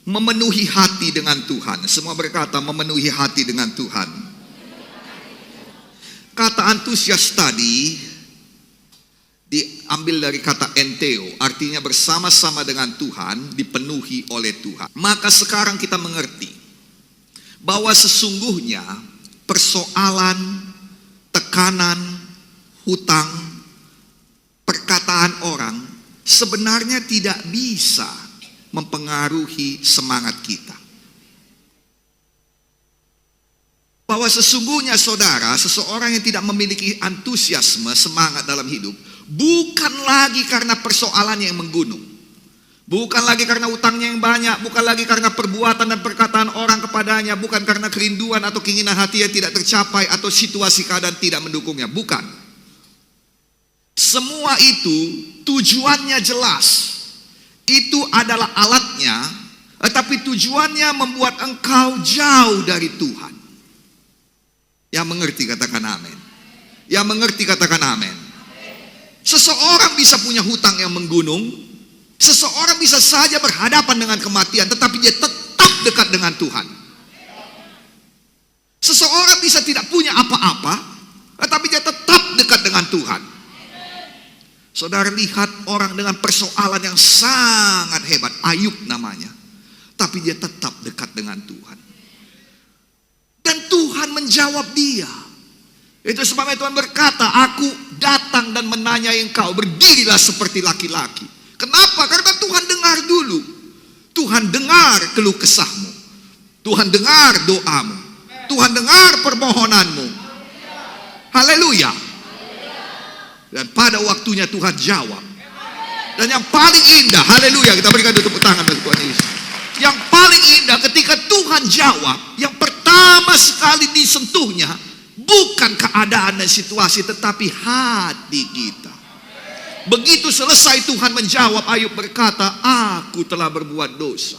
Memenuhi hati dengan Tuhan. Semua berkata memenuhi hati dengan Tuhan. Kata antusias tadi diambil dari kata enteo, artinya bersama-sama dengan Tuhan, dipenuhi oleh Tuhan. Maka sekarang kita mengerti bahwa sesungguhnya persoalan, tekanan, hutang, perkataan orang sebenarnya tidak bisa mempengaruhi semangat kita. Bahwa sesungguhnya saudara, seseorang yang tidak memiliki antusiasme, semangat dalam hidup, bukan lagi karena persoalan yang menggunung, bukan lagi karena utangnya yang banyak, bukan lagi karena perbuatan dan perkataan orang kepadanya, bukan karena kerinduan atau keinginan hati yang tidak tercapai atau situasi keadaan tidak mendukungnya, bukan. Semua itu tujuannya jelas. Itu adalah alatnya, tetapi tujuannya membuat engkau jauh dari Tuhan. Yang mengerti katakan amin. Yang mengerti katakan amin. Seseorang bisa punya hutang yang menggunung. Seseorang bisa saja berhadapan dengan kematian, tetapi dia tetap dekat dengan Tuhan. Seseorang bisa tidak punya apa-apa, tetapi dia tetap dekat dengan Tuhan. Saudara lihat orang dengan persoalan yang sangat hebat, Ayub namanya, tapi dia tetap dekat dengan Tuhan. Dan Tuhan menjawab dia. Itu sebabnya Tuhan berkata, aku datang dan menanyai engkau, berdirilah seperti laki-laki. Kenapa? Karena Tuhan dengar dulu. Tuhan dengar keluh kesahmu. Tuhan dengar doamu. Tuhan dengar permohonanmu. Haleluya. Dan pada waktunya Tuhan jawab. Dan yang paling indah, haleluya, kita berikan tepuk tangan bagi Tuhan Yesus. Yang paling indah ketika Tuhan jawab, yang pertama sekali disentuhnya bukan keadaan dan situasi, tetapi hati kita. Begitu selesai Tuhan menjawab, Ayub berkata, aku telah berbuat dosa.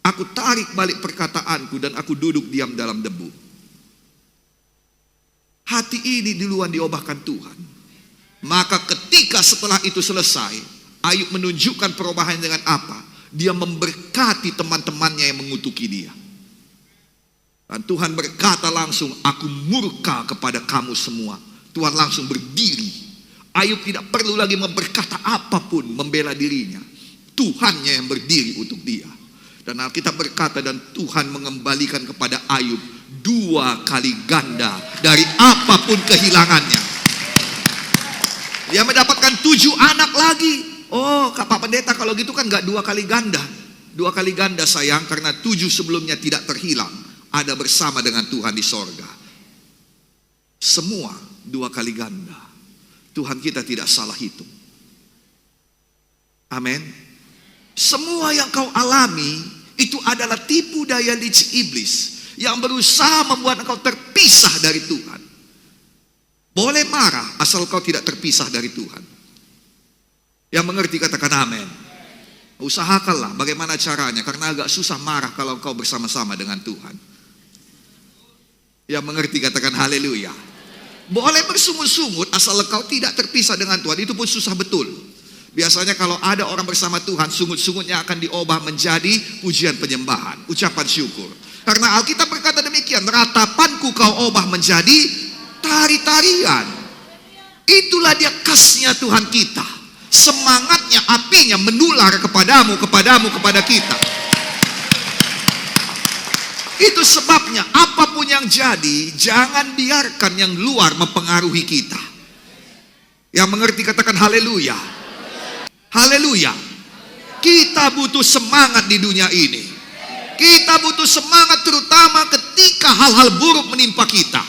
Aku tarik balik perkataanku dan aku duduk diam dalam debu. Hati ini duluan diubahkan Tuhan. Maka ketika setelah itu selesai, Ayub menunjukkan perubahan dengan apa? Dia memberkati teman-temannya yang mengutuki dia. Dan Tuhan berkata langsung, aku murka kepada kamu semua. Tuhan langsung berdiri. Ayub tidak perlu lagi berkata apapun membela dirinya. Tuhannya yang berdiri untuk dia. Dan Alkitab berkata, dan Tuhan mengembalikan kepada Ayub 2 kali ganda dari apapun kehilangannya. Dia mendapatkan 7 anak lagi. Oh, Pak Pendeta, kalau gitu kan gak 2 kali ganda. 2 kali ganda sayang, karena 7 sebelumnya tidak terhilang. Ada bersama dengan Tuhan di sorga. Semua 2 kali ganda. Tuhan kita tidak salah hitung. Amin. Semua yang kau alami itu adalah tipu daya licik iblis yang berusaha membuat engkau terpisah dari Tuhan. Boleh marah asal kau tidak terpisah dari Tuhan. Yang mengerti katakan amin. Usahakanlah bagaimana caranya, karena agak susah marah kalau kau bersama-sama dengan Tuhan. Yang mengerti katakan haleluya. Boleh bersungut-sungut asal kau tidak terpisah dengan Tuhan, itu pun susah betul. Biasanya kalau ada orang bersama Tuhan, sungut-sungutnya akan diubah menjadi pujian penyembahan, ucapan syukur. Karena Alkitab berkata demikian, ratapanku kau ubah menjadi tari-tarian. Itulah dia khasnya Tuhan kita. Semangatnya, apinya menular kepadamu, kepada kita. Itu sebabnya apapun yang jadi, jangan biarkan yang luar mempengaruhi kita. Yang mengerti katakan haleluya. Haleluya. Kita butuh semangat di dunia ini. Kita butuh semangat terutama ketika hal-hal buruk menimpa kita.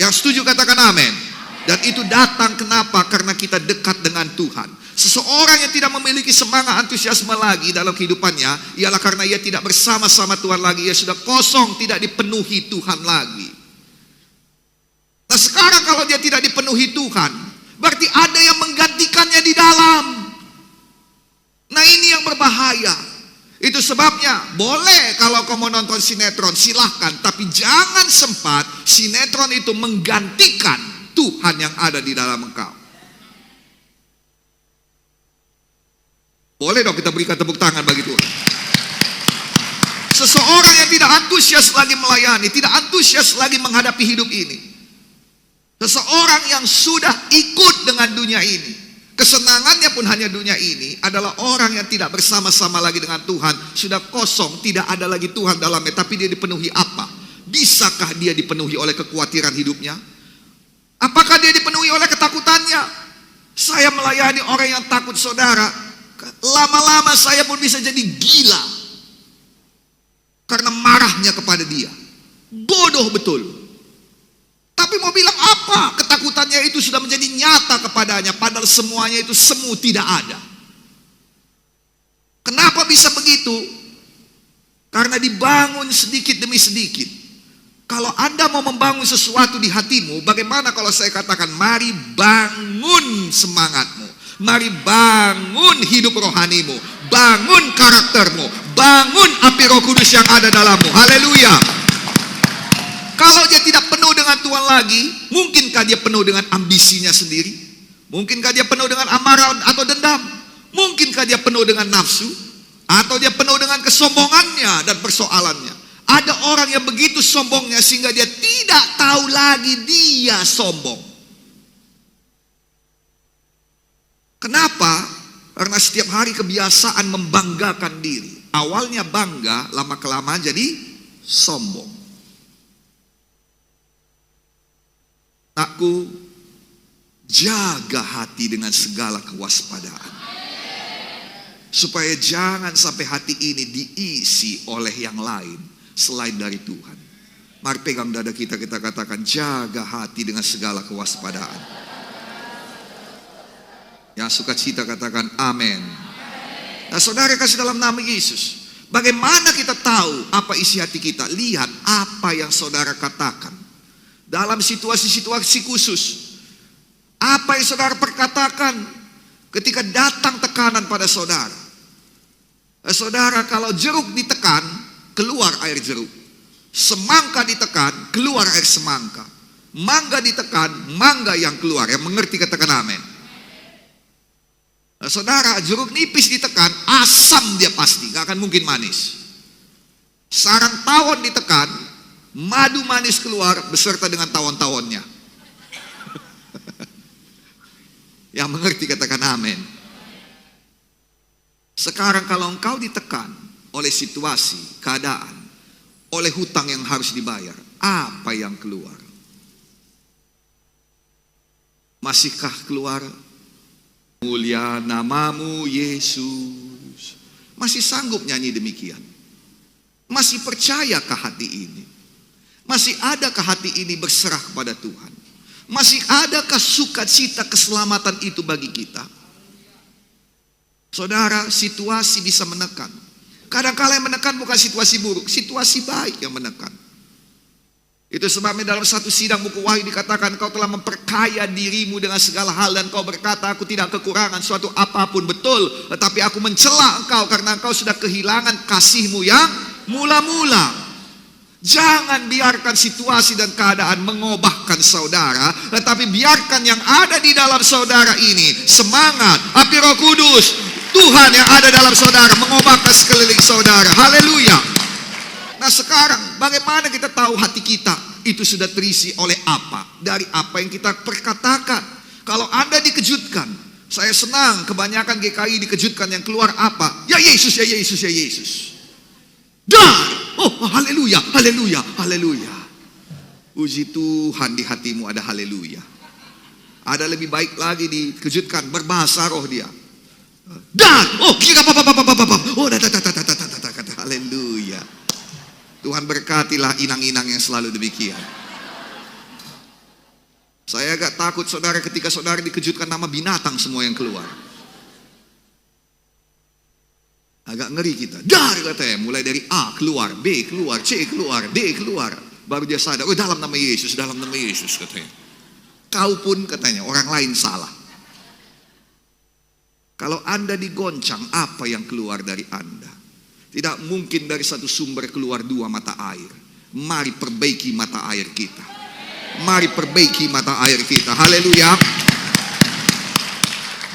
Yang setuju katakan amin. Dan itu datang kenapa? Karena kita dekat dengan Tuhan. Seseorang yang tidak memiliki semangat antusiasme lagi dalam kehidupannya, ialah karena ia tidak bersama-sama Tuhan lagi. Ia sudah kosong, tidak dipenuhi Tuhan lagi. Nah sekarang kalau dia tidak dipenuhi Tuhan, berarti ada yang menggantikannya di dalam. Nah ini yang berbahaya. Itu sebabnya boleh kalau kau mau nonton sinetron silahkan, tapi jangan sempat sinetron itu menggantikan Tuhan yang ada di dalam engkau. Boleh dong kita berikan tepuk tangan bagi Tuhan. tidak antusias lagi melayani, tidak antusias lagi menghadapi hidup ini. Seseorang yang sudah ikut dengan dunia ini, kesenangannya pun hanya dunia ini, adalah orang yang tidak bersama-sama lagi dengan Tuhan. Sudah kosong, tidak ada lagi Tuhan dalamnya. Tapi dia dipenuhi apa? Bisakah dia dipenuhi oleh kekhawatiran hidupnya? Apakah dia dipenuhi oleh ketakutannya? Saya melayani orang yang takut, saudara. Lama-lama saya pun bisa jadi gila karena marahnya kepada dia. Bodoh betul. Tapi mau bilang apa? Ketakutannya itu sudah menjadi nyata kepadanya, padahal semuanya itu semu, tidak ada. Kenapa bisa begitu? Karena dibangun sedikit demi sedikit. Kalau Anda mau membangun sesuatu di hatimu, bagaimana kalau saya katakan, mari bangun semangatmu, mari bangun hidup rohanimu, bangun karaktermu, bangun api Roh Kudus yang ada dalammu. Haleluya. Kalau dia tidak penuh dengan Tuhan lagi, mungkinkah dia penuh dengan ambisinya sendiri? Mungkinkah dia penuh dengan amarah atau dendam? Mungkinkah dia penuh dengan nafsu? Atau dia penuh dengan kesombongannya dan persoalannya? Ada orang yang begitu sombongnya sehingga dia tidak tahu lagi dia sombong. Kenapa? Karena setiap hari kebiasaan membanggakan diri. Awalnya bangga, lama-kelamaan jadi sombong. Aku jaga hati dengan segala kewaspadaan, supaya jangan sampai hati ini diisi oleh yang lain selain dari Tuhan. Mari pegang dada kita, kita katakan, jaga hati dengan segala kewaspadaan. Yang suka cita katakan amin. Nah, saudara kasih dalam nama Yesus, bagaimana kita tahu apa isi hati kita? Lihat apa yang saudara katakan dalam situasi-situasi khusus. Apa yang saudara perkatakan ketika datang tekanan pada saudara? Saudara, kalau jeruk ditekan, keluar air jeruk. Semangka ditekan, keluar air semangka. Mangga ditekan, mangga yang keluar. Yang mengerti katakan amin. Nah, saudara, jeruk nipis ditekan, asam dia pasti, gak akan mungkin manis. Sarang tawon ditekan, madu manis keluar beserta dengan tawon-tawonnya. Yang mengerti katakan amin. Sekarang kalau engkau ditekan oleh situasi, keadaan, oleh hutang yang harus dibayar, apa yang keluar? Masihkah keluar, mulia namamu Yesus? Masih sanggup nyanyi demikian? Masih percayakah hati ini? Masih adakah hati ini berserah kepada Tuhan? Masih adakah sukacita keselamatan itu bagi kita? Saudara, situasi bisa menekan. Kadang-kala yang menekan bukan situasi buruk, situasi baik yang menekan. Itu sebabnya dalam satu sidang buku Wahyu dikatakan, kau telah memperkaya dirimu dengan segala hal, dan kau berkata, aku tidak kekurangan suatu apapun. Betul, tetapi aku mencela engkau karena engkau sudah kehilangan kasihmu yang mula-mula. Jangan biarkan situasi dan keadaan mengubahkan saudara, tetapi biarkan yang ada di dalam saudara ini, semangat, api Roh Kudus, Tuhan yang ada dalam saudara, mengubahkan sekeliling saudara. Haleluya. Nah, sekarang bagaimana kita tahu hati kita itu sudah terisi oleh apa? Dari apa yang kita perkatakan. Kalau Anda dikejutkan, saya senang kebanyakan GKI dikejutkan, yang keluar apa? Ya Yesus, ya Yesus, ya Yesus. Oh, haleluya, haleluya, haleluya. Puji Tuhan, di hatimu ada haleluya. Ada lebih baik lagi dikejutkan, berbahasa roh dia. Haleluya. Tuhan berkatilah inang-inang yang selalu demikian. Saya agak takut saudara ketika saudara dikejutkan nama binatang semua yang keluar. Agak ngeri kita. Katanya, mulai dari A keluar, B keluar, C keluar, D keluar. Baru dia sadar, oh dalam nama Yesus, dalam nama Yesus katanya. Kau pun katanya, orang lain salah. Kalau Anda digoncang, apa yang keluar dari Anda? Tidak mungkin dari satu sumber keluar dua mata air. Mari perbaiki mata air kita. Mari perbaiki mata air kita. Haleluya.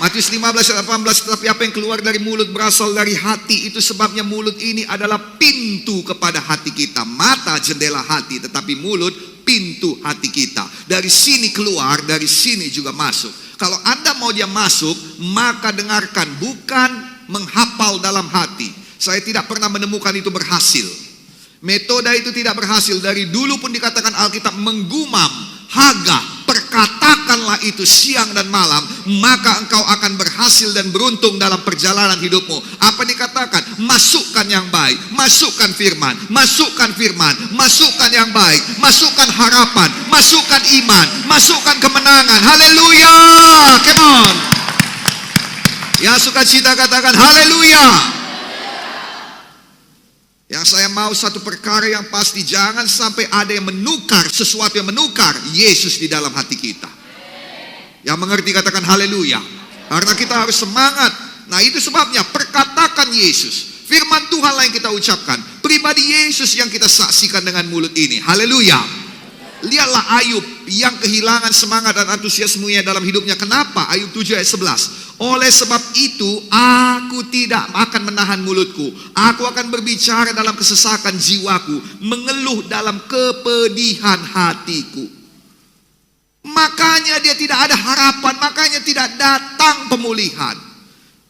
Matius 15 ayat 18, tetapi apa yang keluar dari mulut berasal dari hati. Itu sebabnya mulut ini adalah pintu kepada hati kita. Mata jendela hati, tetapi mulut pintu hati kita. Dari sini keluar, dari sini juga masuk. Kalau Anda mau dia masuk, maka dengarkan, bukan menghafal dalam hati. Saya tidak pernah menemukan itu berhasil. Metode itu tidak berhasil. Dari dulu pun dikatakan Alkitab menggumam, haga, perkatakanlah itu siang dan malam, maka engkau akan berhasil dan beruntung dalam perjalanan hidupmu. Apa dikatakan? Masukkan yang baik, masukkan firman, masukkan firman, masukkan yang baik, masukkan harapan, masukkan iman, masukkan kemenangan. Haleluya, come on. Yang suka cita katakan haleluya. Yang saya mau satu perkara yang pasti, jangan sampai ada yang menukar, sesuatu yang menukar Yesus di dalam hati kita. Yang mengerti katakan haleluya. Karena kita harus semangat. Nah itu sebabnya perkatakan Yesus, firman Tuhan lah yang kita ucapkan, pribadi Yesus yang kita saksikan dengan mulut ini. Haleluya. Lihatlah Ayub yang kehilangan semangat dan antusiasmenya dalam hidupnya. Kenapa? Ayub 7 ayat 11. Oleh sebab itu aku tidak akan menahan mulutku. Aku akan berbicara dalam kesesakan jiwaku, mengeluh dalam kepedihan hatiku. Makanya dia tidak ada harapan, makanya tidak datang pemulihan.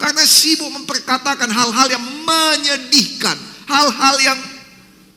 Karena sibuk memperkatakan hal-hal yang menyedihkan, hal-hal yang,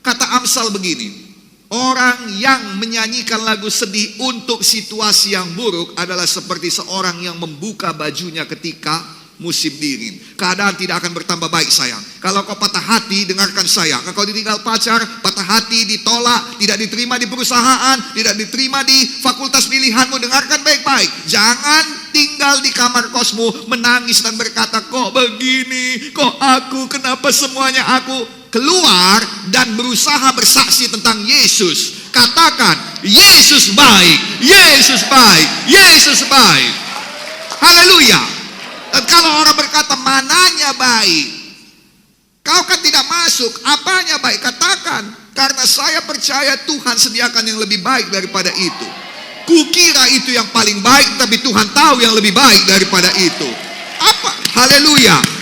kata Amsal begini, orang yang menyanyikan lagu sedih untuk situasi yang buruk adalah seperti seorang yang membuka bajunya ketika musim dingin. Keadaan tidak akan bertambah baik, sayang. Kalau kau patah hati, dengarkan saya. Kalau kau ditinggal pacar, patah hati, ditolak, tidak diterima di perusahaan, tidak diterima di fakultas pilihanmu, dengarkan baik-baik. Jangan tinggal di kamar kosmu menangis dan berkata, kok begini, kok aku, kenapa semuanya aku. Keluar dan berusaha bersaksi tentang Yesus. Katakan, Yesus baik, Yesus baik, Yesus baik. Haleluya. Dan kalau orang berkata, mananya baik, kau kan tidak masuk, apanya baik? Katakan, karena saya percaya Tuhan sediakan yang lebih baik daripada itu. Kukira itu yang paling baik, tapi Tuhan tahu yang lebih baik daripada itu. Apa? Haleluya.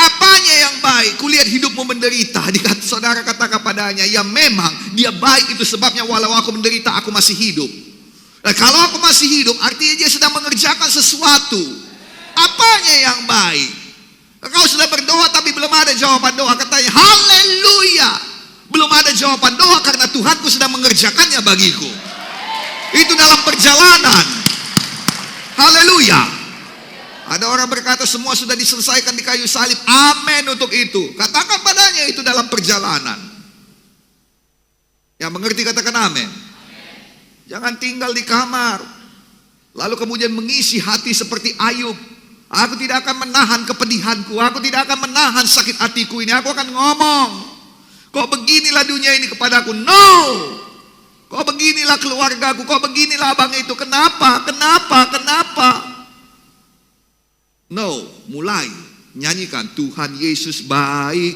Apanya yang baik? Kulihat hidupmu menderita. Saudara katakan padanya, ya memang dia baik, itu sebabnya walau aku menderita aku masih hidup. Nah, kalau aku masih hidup artinya dia sedang mengerjakan sesuatu. Apanya yang baik? Kau sudah berdoa tapi belum ada jawaban doa, katanya haleluya, belum ada jawaban doa karena Tuhanku sedang mengerjakannya bagiku. Itu dalam perjalanan. Haleluya. Ada orang berkata semua sudah diselesaikan di kayu salib. Amin untuk itu. Katakan padanya itu dalam perjalanan. Yang mengerti katakan amin. Jangan tinggal di kamar lalu kemudian mengisi hati seperti Ayub. Aku tidak akan menahan kepedihanku, aku tidak akan menahan sakit hatiku ini. Aku akan ngomong, kok beginilah dunia ini kepadaku. No. Kok beginilah keluargaku, kok beginilah abang itu. Kenapa? No, mulai nyanyikan, Tuhan Yesus baik,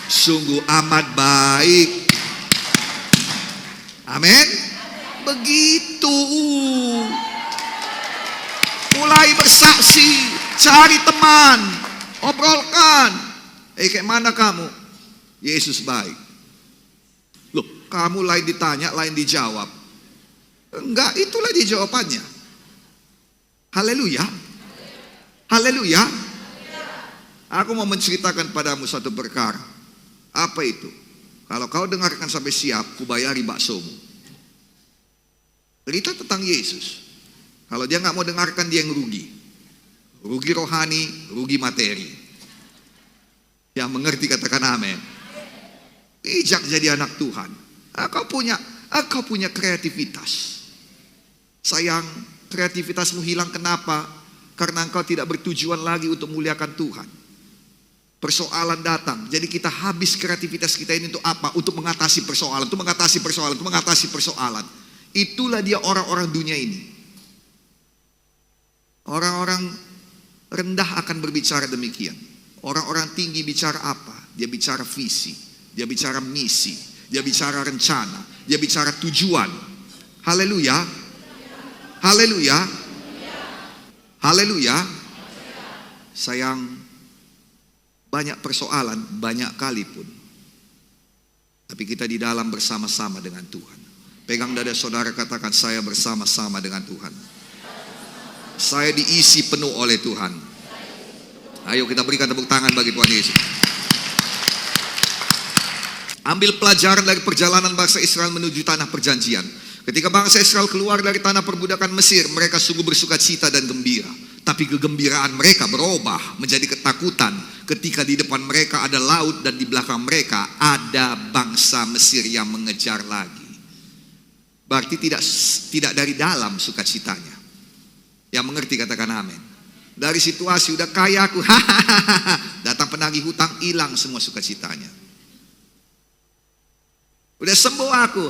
sungguh amat baik. Amin. Begitu. Mulai bersaksi, cari teman, obrolkan. Kayak mana kamu? Yesus baik. Loh, kamu lain ditanya, lain dijawab. Enggak, itulah dia jawabannya. Haleluya. Haleluya. Aku mau menceritakan padamu satu perkara. Apa itu? Kalau kau dengarkan sampai siap, kubayari baksomu. Cerita tentang Yesus. Kalau dia nggak mau dengarkan, dia yang rugi. Rugi rohani, rugi materi. Yang mengerti katakan amin. Bijak jadi anak Tuhan. Kau punya kreativitas. Sayang, kreativitasmu hilang kenapa? Karena engkau tidak bertujuan lagi untuk muliakan Tuhan. Persoalan datang, jadi kita habis kreativitas kita ini untuk apa? Untuk mengatasi persoalan, untuk mengatasi persoalan, untuk mengatasi persoalan. Itulah dia orang-orang dunia ini. Orang-orang rendah akan berbicara demikian. Orang-orang tinggi bicara apa? Dia bicara visi, dia bicara misi, dia bicara rencana, dia bicara tujuan. Haleluya. Haleluya. Haleluya. Sayang, banyak persoalan, banyak kali pun, tapi kita di dalam bersama-sama dengan Tuhan. Pegang dada saudara, katakan, saya bersama-sama dengan Tuhan. Saya diisi penuh oleh Tuhan. Ayo kita berikan tepuk tangan bagi Tuhan Yesus. Ambil pelajaran dari perjalanan bangsa Israel menuju tanah perjanjian. Ketika bangsa Israel keluar dari tanah perbudakan Mesir, mereka sungguh bersuka cita dan gembira. Tapi kegembiraan mereka berubah menjadi ketakutan ketika di depan mereka ada laut dan di belakang mereka ada bangsa Mesir yang mengejar lagi. Berarti tidak dari dalam sukacitanya. Yang mengerti katakan amin. Dari situasi udah kaya aku, datang penagih hutang, hilang semua sukacitanya. Udah sembuh aku,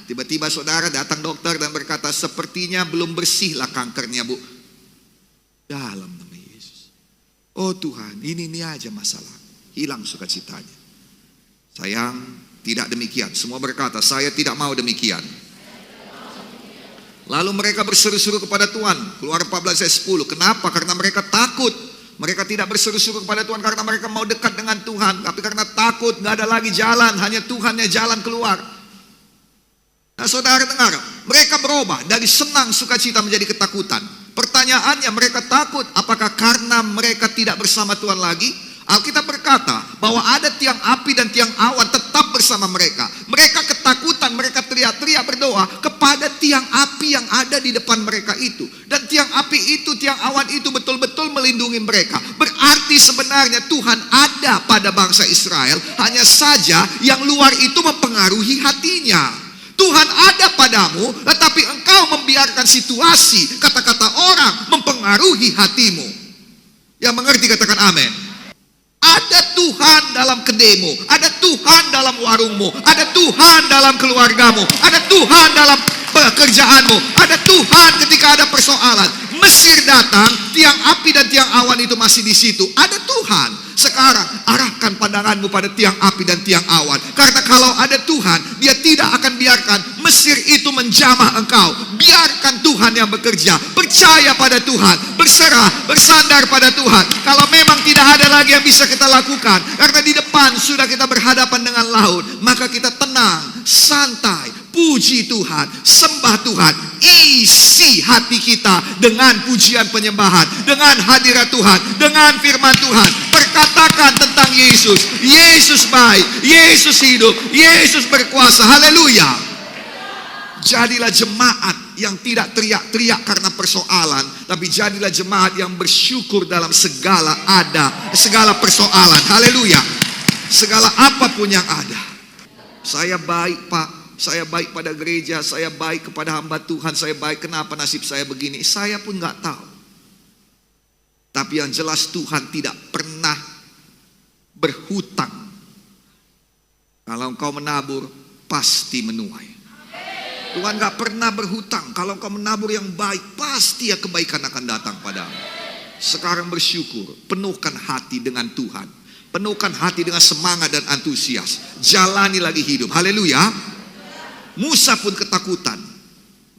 tiba-tiba saudara datang dokter dan berkata, sepertinya belum bersihlah kankernya, Bu. Dalam nama Yesus. Oh Tuhan, ini aja masalah. Hilang sukacitanya. Sayang, tidak demikian. Semua berkata, saya tidak mau demikian. Lalu mereka berseru-seru kepada Tuhan. Keluar 14 ayat 10. Kenapa? Karena mereka takut. Mereka tidak berseru-seru kepada Tuhan karena mereka mau dekat dengan Tuhan. Tapi karena takut, gak ada lagi jalan. Hanya Tuhannya jalan keluar. Nah saudara dengar, mereka berubah dari senang sukacita menjadi ketakutan. Pertanyaannya, mereka takut apakah karena mereka tidak bersama Tuhan lagi? Alkitab berkata bahwa ada tiang api dan tiang awan tetap bersama mereka. Mereka ketakutan, mereka teriak-teriak berdoa kepada tiang api yang ada di depan mereka itu. Dan tiang api itu, tiang awan itu betul-betul melindungi mereka. Berarti sebenarnya Tuhan ada pada bangsa Israel. Hanya saja yang luar itu mempengaruhi hatinya. Tuhan ada padamu, tetapi engkau membiarkan situasi, kata-kata orang mempengaruhi hatimu. Yang mengerti katakan amin. Ada Tuhan dalam kedaimu, ada Tuhan dalam warungmu, ada Tuhan dalam keluargamu, ada Tuhan dalam pekerjaanmu, ada Tuhan ketika ada persoalan. Mesir datang, tiang api dan tiang awan itu masih di situ. Ada Tuhan. Sekarang arahkan pandanganmu pada tiang api dan tiang awan. Karena kalau ada Tuhan, Dia tidak akan biarkan Mesir itu menjamah engkau. Biarkan Tuhan yang bekerja. Percaya pada Tuhan, berserah, bersandar pada Tuhan. Kalau memang tidak ada lagi yang bisa kita lakukan, karena di depan sudah kita berhadapan dengan laut, maka kita tenang, santai, puji Tuhan, sembah Tuhan, isi hati kita dengan pujian penyembahan, dengan hadirat Tuhan, dengan firman Tuhan. Perkatakan tentang Yesus. Yesus baik, Yesus hidup, Yesus berkuasa. Haleluya. Jadilah jemaat yang tidak teriak-teriak karena persoalan, tapi jadilah jemaat yang bersyukur dalam segala persoalan. Haleluya. Segala apapun yang ada. Saya baik, Pak. Saya baik pada gereja, saya baik kepada hamba Tuhan, saya baik. Kenapa nasib saya begini? Saya pun gak tahu. Tapi yang jelas Tuhan tidak pernah berhutang. Kalau engkau menabur, pasti menuai. Tuhan gak pernah berhutang. Kalau engkau menabur yang baik, pasti ya kebaikan akan datang padamu. Sekarang bersyukur, penuhkan hati dengan Tuhan. Penuhkan hati dengan semangat dan antusias. Jalani lagi hidup. Haleluya. Musa pun ketakutan.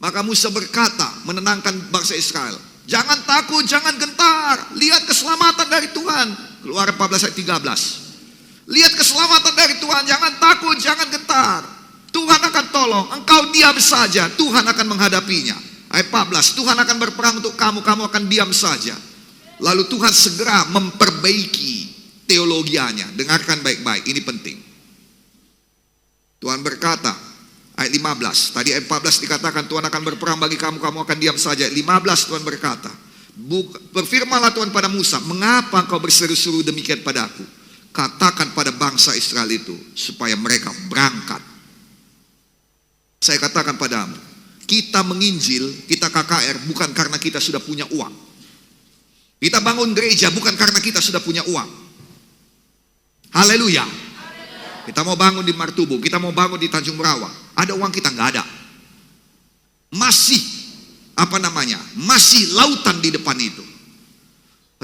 Maka Musa berkata, menenangkan bangsa Israel, jangan takut, jangan gentar. Lihat keselamatan dari Tuhan. Keluar 14 ayat 13. Lihat keselamatan dari Tuhan, jangan takut, jangan gentar. Tuhan akan tolong, engkau diam saja, Tuhan akan menghadapinya. Ayat 14, Tuhan akan berperang untuk kamu, kamu akan diam saja. Lalu Tuhan segera memperbaiki teologianya. Dengarkan baik-baik, ini penting. Tuhan berkata, ayat 15, tadi ayat 14 dikatakan Tuhan akan berperang bagi kamu, kamu akan diam saja. Ayat 15 Tuhan berkata, berfirmanlah Tuhan pada Musa, mengapa engkau berseru-seru demikian padaku? Katakan pada bangsa Israel itu, supaya mereka berangkat. Saya katakan padamu, kita menginjil, kita KKR bukan karena kita sudah punya uang. Kita bangun gereja bukan karena kita sudah punya uang. Haleluya. Kita mau bangun di Martubo, kita mau bangun di Tanjung Merawa. Ada uang kita? Nggak ada. Masih, masih lautan di depan itu.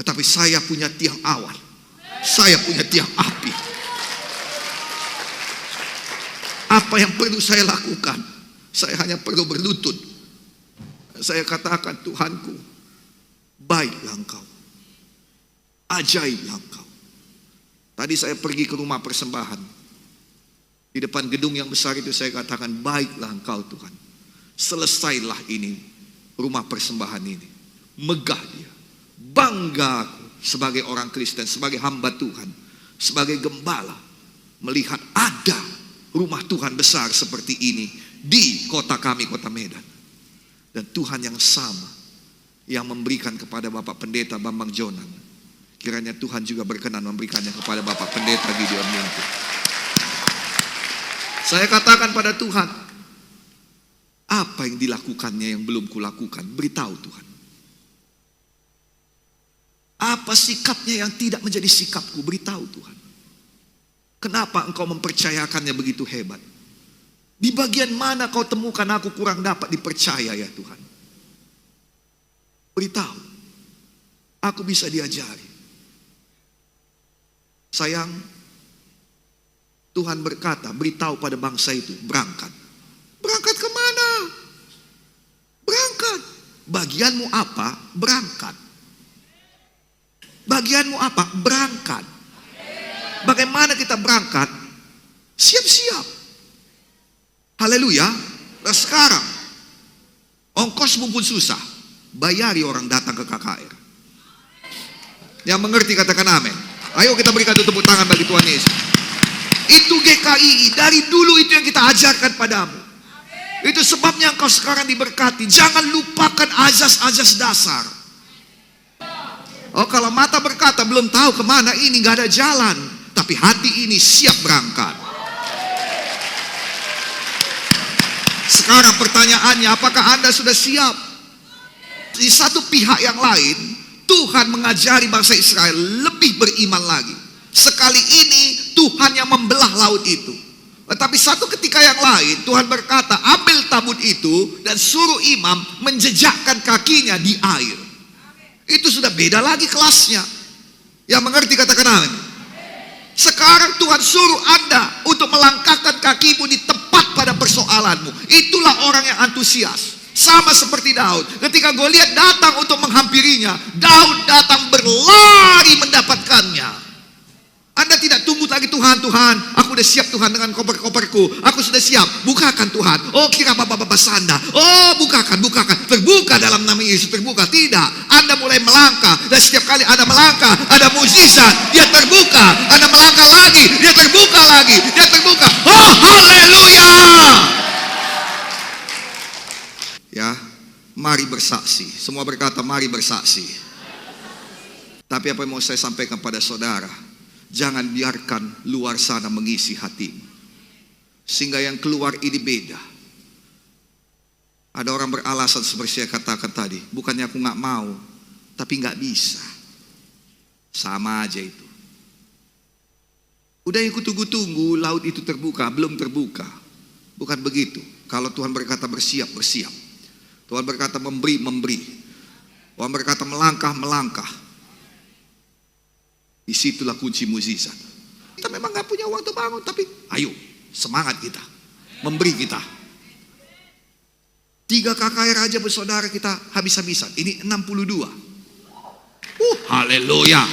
Tetapi saya punya tiang awan. Saya punya tiang api. Apa yang perlu saya lakukan? Saya hanya perlu berlutut. Saya katakan, Tuhanku, Baiklah engkau. Ajaiblah engkau. Tadi saya pergi ke rumah persembahan. Di depan gedung yang besar itu saya katakan, baiklah engkau Tuhan. Selesailah ini, rumah persembahan ini. Megah dia. Bangga aku sebagai orang Kristen, sebagai hamba Tuhan, sebagai gembala, melihat ada rumah Tuhan besar seperti ini di kota kami, kota Medan. Dan Tuhan yang sama yang memberikan kepada Bapak Pendeta Bambang Jonan, kiranya Tuhan juga berkenan memberikannya kepada Bapak Pendeta Gideon Minggu. Saya katakan pada Tuhan, apa yang dilakukannya yang belum kulakukan? Beritahu Tuhan. Apa sikapnya yang tidak menjadi sikapku? Beritahu Tuhan. Kenapa engkau mempercayakannya begitu hebat? Di bagian mana kau temukan aku kurang dapat dipercaya ya Tuhan? Beritahu. Aku bisa diajari. Sayang, Tuhan berkata, beritahu pada bangsa itu, berangkat. Berangkat kemana? Berangkat. Bagianmu apa? Berangkat. Bagianmu apa? Berangkat. Bagaimana kita berangkat? Siap-siap. Haleluya. Nah sekarang, ongkosmu pun susah. Bayari orang datang ke KKR. Yang mengerti katakan amin. Ayo kita berikan tepuk tangan bagi Tuhan Yesus. Itu GKI, dari dulu itu yang kita ajarkan padamu. Itu sebabnya engkau sekarang diberkati. Jangan lupakan azas-azas dasar. Oh kalau mata berkata belum tahu kemana ini, gak ada jalan. Tapi hati ini siap berangkat. Sekarang pertanyaannya, apakah Anda sudah siap? Di satu pihak yang lain, Tuhan mengajari bangsa Israel lebih beriman lagi. Sekali ini Tuhan yang membelah laut itu. Tetapi satu ketika yang lain Tuhan berkata, ambil tabut itu dan suruh imam menjejakkan kakinya di air. Itu sudah beda lagi kelasnya. Yang mengerti katakan amin. Sekarang Tuhan suruh Anda untuk melangkahkan kakimu di tepat pada persoalanmu. Itulah orang yang antusias. Sama seperti Daud. Ketika Goliat datang untuk menghampirinya, Daud datang berlari mendapatkannya. Anda tidak tunggu lagi, Tuhan, aku sudah siap Tuhan dengan koper-koperku. Aku sudah siap. Bukakan Tuhan. Oh kira bapak-bapak sanda. Oh bukakan. Terbuka dalam nama Yesus, terbuka. Tidak. Anda mulai melangkah. Dan setiap kali Anda melangkah, ada mukjizat. Dia terbuka. Anda melangkah lagi. Dia terbuka lagi. Dia terbuka. Oh haleluya. Ya, mari bersaksi. Semua berkata mari bersaksi. Tapi apa yang mau saya sampaikan pada saudara, jangan biarkan luar sana mengisi hatimu. Sehingga yang keluar ini beda. Ada orang beralasan seperti saya katakan tadi, bukannya aku gak mau, tapi gak bisa. Sama aja itu. Udah ikut tunggu-tunggu, laut itu terbuka, belum terbuka. Bukan begitu. Kalau Tuhan berkata bersiap, bersiap. Tuhan berkata memberi, memberi. Tuhan berkata melangkah, melangkah. Disitulah kunci mukjizat. Kita memang gak punya uang untuk bangun, tapi ayo, semangat kita. Memberi kita. 3 KKR aja bersaudara kita habis-habisan. Ini 62. Haleluya.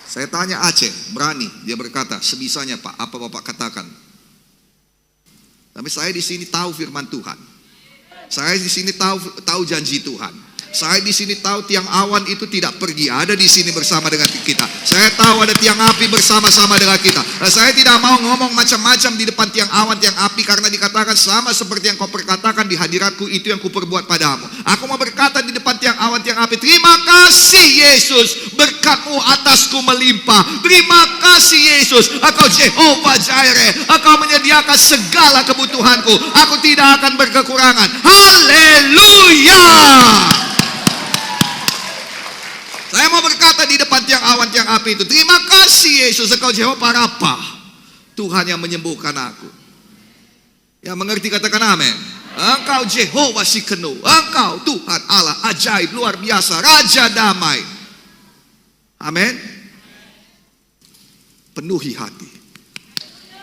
Saya tanya Aceh, berani. Dia berkata, sebisanya Pak, apa Bapak katakan? Tapi saya di sini tahu firman Tuhan. Saya di sini tahu janji Tuhan. Saya di sini tahu tiang awan itu tidak pergi, ada di sini bersama dengan kita. Saya tahu ada tiang api bersama-sama dengan kita. Nah, saya tidak mau ngomong macam-macam di depan tiang awan, tiang api, karena dikatakan sama seperti yang kau perkatakan di hadiratku, itu yang kuperbuat padamu. Aku mau berkata di depan tiang awan, tiang api, terima kasih Yesus, berkat-Mu atasku melimpah. Terima kasih Yesus, Engkau Jehovah Jireh, Engkau menyediakan segala kebutuhanku. Aku tidak akan berkekurangan. Haleluya. Saya mau berkata di depan tiang awan, tiang api itu, terima kasih Yesus, Engkau Jehovah Rafa, Tuhan yang menyembuhkan aku. Yang mengerti katakan amin. Engkau Jehovah Sikenu, Engkau Tuhan Allah ajaib, luar biasa, Raja damai. Amin. Penuhi hati,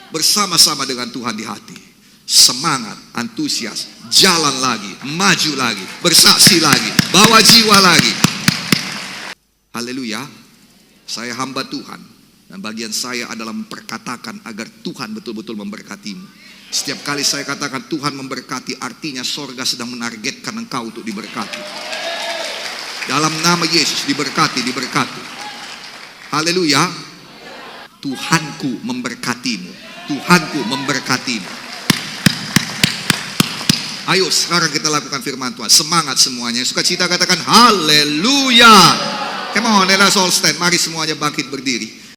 bersama-sama dengan Tuhan di hati. semangat, antusias, jalan lagi, maju lagi, bersaksi lagi, bawa jiwa lagi. Haleluya. Saya hamba Tuhan, dan bagian saya adalah memperkatakan agar Tuhan betul-betul memberkatimu. Setiap kali saya katakan Tuhan memberkati, artinya sorga sedang menargetkan engkau untuk diberkati. Dalam nama Yesus, diberkati, diberkati. Haleluya. Tuhanku memberkatimu. Tuhanku memberkatimu. Ayo sekarang kita lakukan firman Tuhan. Semangat semuanya. Sukacita katakan haleluya. Come on, let us all stand. Mari semuanya bangkit berdiri.